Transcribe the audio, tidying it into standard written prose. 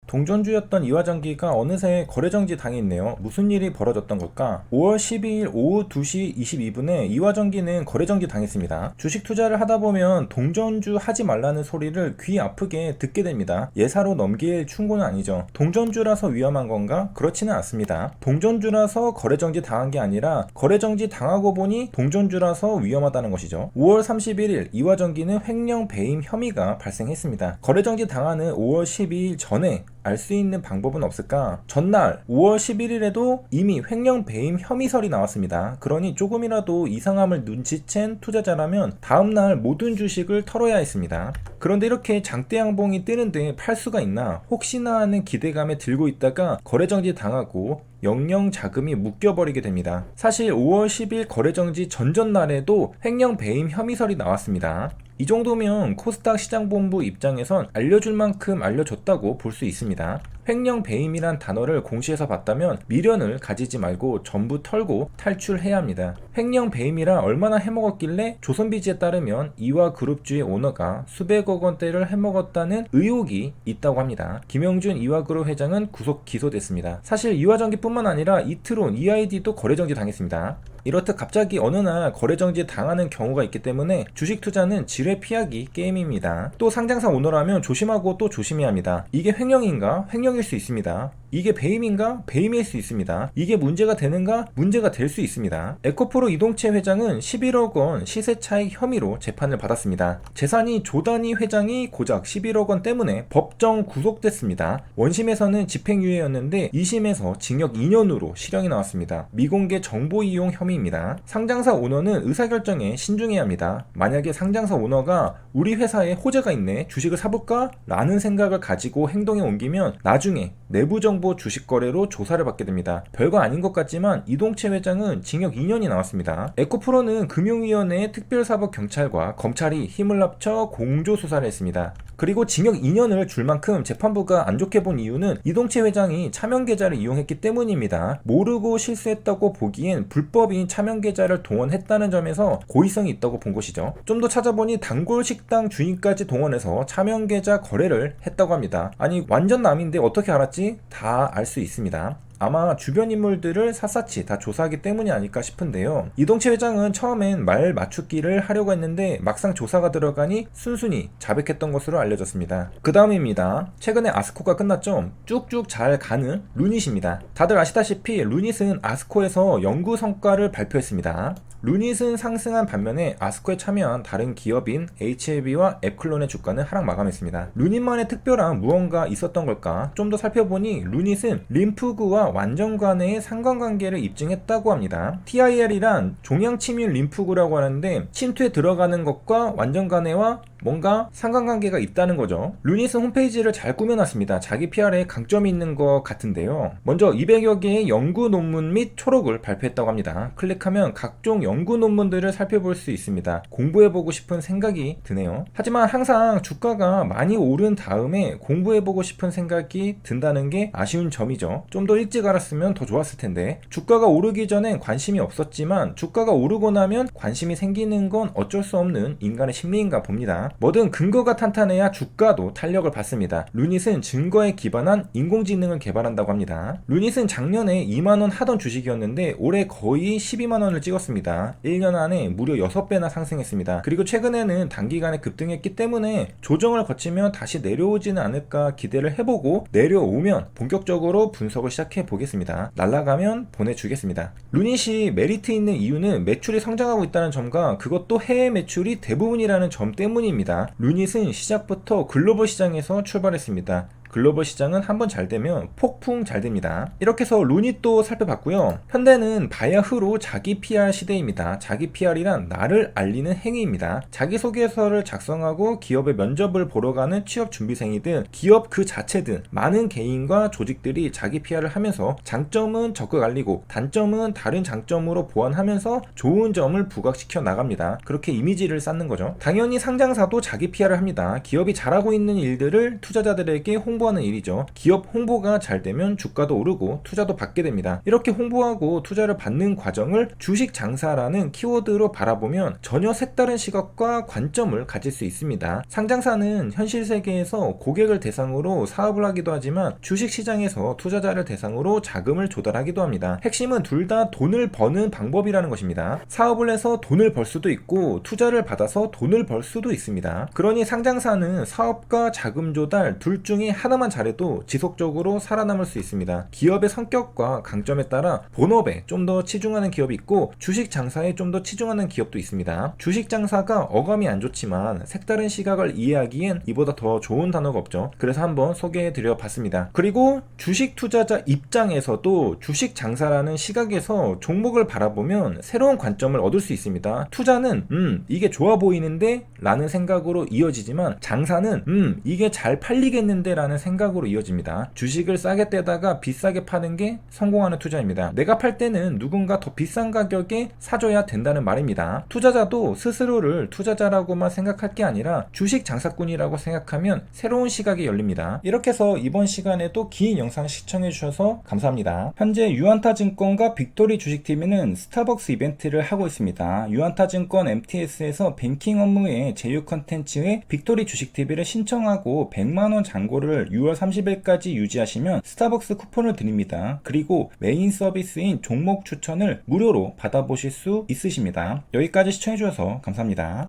동전주였던 이화전기가 어느새 거래정지 당했네요. 무슨 일이 벌어졌던 걸까? 5월 12일 오후 2시 22분에 이화전기는 거래정지 당했습니다. 주식 투자를 하다 보면 동전주 하지 말라는 소리를 귀 아프게 듣게 됩니다. 예사로 넘길 충고는 아니죠. 동전주라서 위험한 건가? 그렇지는 않습니다. 동전주라서 거래정지 당한 게 아니라 거래정지 당하고 보니 동전주라서 위험하다는 것이죠. 5월 31일 이화전기는 횡령 배임 혐의가 발생했습니다. 거래정지 당하는 5월 12일 전에 알 수 있는 방법은 없을까? 전날 5월 11일에도 이미 횡령 배임 혐의설이 나왔습니다. 그러니 조금이라도 이상함을 눈치챈 투자자라면 다음날 모든 주식을 털어야 했습니다. 그런데 이렇게 장대양봉이 뜨는데 팔 수가 있나? 혹시나 하는 기대감에 들고 있다가 거래정지 당하고 영영 자금이 묶여버리게 됩니다. 사실 5월 10일 거래정지 전전날에도 횡령 배임 혐의설이 나왔습니다. 이 정도면 코스닥 시장본부 입장에선 알려줄 만큼 알려줬다고 볼 수 있습니다. 횡령 배임이란 단어를 공시해서 봤다면 미련을 가지지 말고 전부 털고 탈출해야 합니다. 횡령 배임이라 얼마나 해먹었길래 조선비지에 따르면 이화그룹주의 오너가 수백억 원대를 해먹었다는 의혹이 있다고 합니다. 김영준 이화그룹 회장은 구속 기소됐습니다. 사실 이화전기뿐만 아니라 이트론, EID도 거래정지 당했습니다. 이렇듯 갑자기 어느 날 거래정지 당하는 경우가 있기 때문에 주식 투자는 지뢰 피하기 게임입니다. 또 상장사 오너라면 조심하고 또 조심해야 합니다. 이게 횡령인가? 횡령일 수 있습니다. 이게 배임인가? 배임일 수 있습니다. 이게 문제가 되는가? 문제가 될 수 있습니다. 에코프로 이동채 회장은 11억 원 시세 차익 혐의로 재판을 받았습니다. 재산이 조 단위 회장이 고작 11억 원 때문에 법정 구속됐습니다. 원심에서는 집행유예였는데 2심에서 징역 2년으로 실형이 나왔습니다. 미공개 정보 이용 혐의입니다. 상장사 오너는 의사결정에 신중해야 합니다. 만약에 상장사 오너가 우리 회사에 호재가 있네, 주식을 사볼까? 라는 생각을 가지고 행동에 옮기면 나중에 내부정보 주식거래로 조사를 받게 됩니다. 별거 아닌 것 같지만 이동채 회장은 징역 2년이 나왔습니다. 에코프로는 금융위원회 특별사법경찰과 검찰이 힘을 합쳐 공조수사를 했습니다. 그리고 징역 2년을 줄 만큼 재판부가 안 좋게 본 이유는 이동채 회장이 차명계좌를 이용했기 때문입니다. 모르고 실수했다고 보기엔 불법인 차명계좌를 동원했다는 점에서 고의성이 있다고 본 것이죠. 좀 더 찾아보니 단골식당 주인까지 동원해서 차명계좌 거래를 했다고 합니다. 아니 완전 남인데 어떻게 알았지? 다 알 수 있습니다. 아마 주변 인물들을 샅샅이 다 조사하기 때문이 아닐까 싶은데요. 이동채 회장은 처음엔 말 맞추기를 하려고 했는데 막상 조사가 들어가니 순순히 자백했던 것으로 알려졌습니다. 그 다음입니다. 최근에 아스코가 끝났죠. 쭉쭉 잘 가는 루닛입니다. 다들 아시다시피 루닛은 아스코에서 연구 성과를 발표했습니다. 루닛은 상승한 반면에 아스코에 참여한 다른 기업인 HLB와 앱클론의 주가는 하락 마감했습니다. 루닛만의 특별한 무언가 있었던 걸까? 좀 더 살펴보니 루닛은 림프구와 완전관해의 상관관계를 입증했다고 합니다. TIL이란 종양침유 림프구라고 하는데 침투에 들어가는 것과 완전관해와 뭔가 상관관계가 있다는 거죠. 루닛은 홈페이지를 잘 꾸며놨습니다. 자기 PR에 강점이 있는 것 같은데요. 먼저 200여 개의 연구 논문 및 초록을 발표했다고 합니다. 클릭하면 각종 연구 논문들을 살펴볼 수 있습니다. 공부해보고 싶은 생각이 드네요. 하지만 항상 주가가 많이 오른 다음에 공부해보고 싶은 생각이 든다는 게 아쉬운 점이죠. 좀 더 일찍 알았으면 더 좋았을 텐데 주가가 오르기 전엔 관심이 없었지만 주가가 오르고 나면 관심이 생기는 건 어쩔 수 없는 인간의 심리인가 봅니다. 뭐든 근거가 탄탄해야 주가도 탄력을 받습니다. 루닛은 증거에 기반한 인공지능을 개발한다고 합니다. 루닛은 작년에 2만원 하던 주식이었는데 올해 거의 12만원을 찍었습니다. 1년 안에 무려 6배나 상승했습니다. 그리고 최근에는 단기간에 급등했기 때문에 조정을 거치면 다시 내려오지는 않을까 기대를 해보고 내려오면 본격적으로 분석을 시작해 보겠습니다. 날아가면 보내주겠습니다. 루닛이 메리트 있는 이유는 매출이 성장하고 있다는 점과 그것도 해외 매출이 대부분이라는 점 때문입니다. 루닛은 시작부터 글로벌 시장에서 출발했습니다. 글로벌 시장은 한번 잘 되면 폭풍 잘 됩니다. 이렇게 해서 루닛도 살펴봤고요. 현대는 바야흐로 자기 PR 시대입니다. 자기 PR이란 나를 알리는 행위입니다. 자기소개서를 작성하고 기업의 면접을 보러 가는 취업준비생이든 기업 그 자체든 많은 개인과 조직들이 자기 PR을 하면서 장점은 적극 알리고 단점은 다른 장점으로 보완하면서 좋은 점을 부각시켜 나갑니다. 그렇게 이미지를 쌓는 거죠. 당연히 상장사도 자기 PR을 합니다. 기업이 잘하고 있는 일들을 투자자들에게 홍보 홍보하는 일이죠. 기업 홍보가 잘 되면 주가도 오르고 투자도 받게 됩니다. 이렇게 홍보하고 투자를 받는 과정을 주식 장사라는 키워드로 바라보면 전혀 색다른 시각과 관점을 가질 수 있습니다. 상장사는 현실 세계에서 고객을 대상으로 사업을 하기도 하지만 주식 시장에서 투자자를 대상으로 자금을 조달하기도 합니다. 핵심은 둘 다 돈을 버는 방법이라는 것입니다. 사업을 해서 돈을 벌 수도 있고 투자를 받아서 돈을 벌 수도 있습니다. 그러니 상장사는 사업과 자금 조달 둘 중에 하나만 잘해도 지속적으로 살아남을 수 있습니다. 기업의 성격과 강점에 따라 본업에 좀 더 치중하는 기업이 있고 주식 장사에 좀 더 치중하는 기업도 있습니다. 주식 장사가 어감이 안 좋지만 색다른 시각을 이해하기엔 이보다 더 좋은 단어가 없죠. 그래서 한번 소개해 드려 봤습니다. 그리고 주식 투자자 입장에서도 주식 장사라는 시각에서 종목을 바라보면 새로운 관점을 얻을 수 있습니다. 투자는 이게 좋아 보이는데 라는 생각으로 이어지지만 장사는 이게 잘 팔리겠는데 라는 생각으로 이어집니다. 주식을 싸게 떼다가 비싸게 파는 게 성공하는 투자입니다. 내가 팔 때는 누군가 더 비싼 가격에 사줘야 된다는 말입니다. 투자자도 스스로를 투자자라고만 생각할 게 아니라 주식 장사꾼이라고 생각하면 새로운 시각이 열립니다. 이렇게 해서 이번 시간에도 긴 영상 시청해 주셔서 감사합니다. 현재 유안타증권과 빅토리 주식TV는 스타벅스 이벤트를 하고 있습니다. 유안타증권 MTS에서 뱅킹 업무의 제휴 컨텐츠에 빅토리 주식TV를 신청하고 100만원 잔고를 6월 30일까지 유지하시면 스타벅스 쿠폰을 드립니다. 그리고 메인 서비스인 종목 추천을 무료로 받아보실 수 있으십니다. 여기까지 시청해 주셔서 감사합니다.